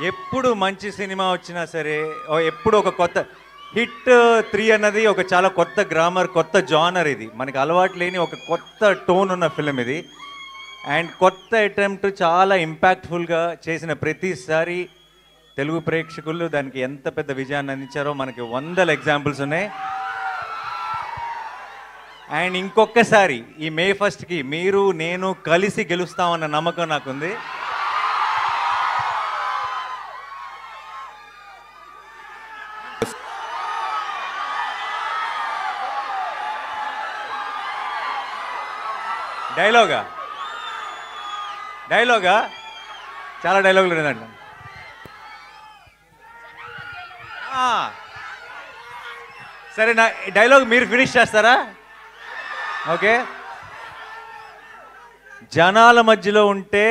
ఎప్పుడు మంచి సినిమా వచ్చినా సరే ఎప్పుడు ఒక కొత్త హిట్ 3 అన్నది ఒక చాలా కొత్త గ్రామర్, కొత్త జానర్. ఇది మనకి అలవాటు లేని ఒక కొత్త టోన్ ఉన్న ఫిలిం ఇది. అండ్ కొత్త అటెంప్ట్ చాలా ఇంపాక్ట్ఫుల్గా చేసిన ప్రతిసారి తెలుగు ప్రేక్షకులు దానికి ఎంత పెద్ద విజయాన్ని అందించారో మనకి 100 ఎగ్జాంపుల్స్ ఉన్నాయి. అండ్ ఇంకొకసారి ఈ మే 1కి మీరు నేను కలిసి గెలుస్తామన్న నమ్మకం నాకుంది. డైలాగా చాలా డైలాగులు లేదండి. సరే, నా డైలాగ్ మీరు ఫినిష్ చేస్తారా? ఓకే. జనాల మధ్యలో ఉంటే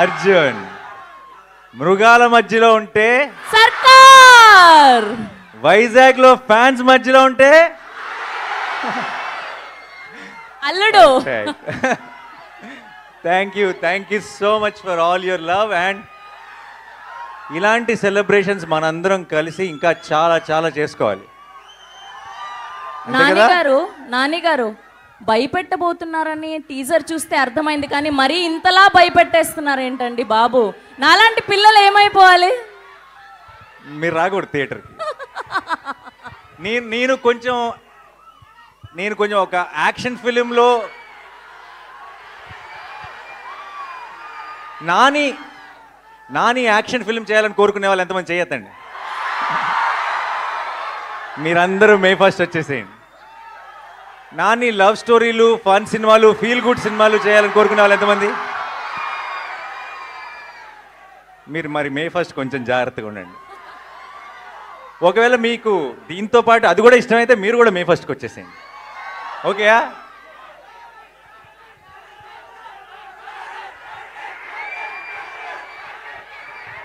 అర్జున్, మృగాల మధ్యలో ఉంటే సర్కార్, వైజాగ్ లో ఫ్యాన్స్ మధ్యలో ఉంటే అల్లుడు. Thank you so much for all your love. And ఇలాంటి సెలబ్రేషన్స్ మనందరం కలిసి ఇంకా చాలా చాలా చేసుకోవాలి. నానిగారు భయపెట్టబోతున్నారని టీజర్ చూస్తే అర్థమైంది, కానీ మరీ ఇంతలా భయపెట్టేస్తున్నారు ఏంటండి బాబు? నాలాంటి పిల్లలు ఏమైపోవాలి? మీరు రాకూడదు థియేటర్కి. నేను కొంచెం ఒక యాక్షన్ ఫిలింలో నాని యాక్షన్ ఫిల్మ్ చేయాలని కోరుకునే వాళ్ళు ఎంతమంది చేయొద్దండి. మీరందరూ మే 1 వచ్చేసేయండి. నాని లవ్ స్టోరీలు, ఫన్ సినిమాలు, ఫీల్ గుడ్ సినిమాలు చేయాలని కోరుకునే వాళ్ళు ఎంతమంది? మీరు మరి మే 1 కొంచెం జాగ్రత్తగా ఉండండి. ఒకవేళ మీకు దీంతో పాటు అది కూడా ఇష్టమైతే మీరు కూడా మే 1కి వచ్చేసేయండి. ఓకేయా?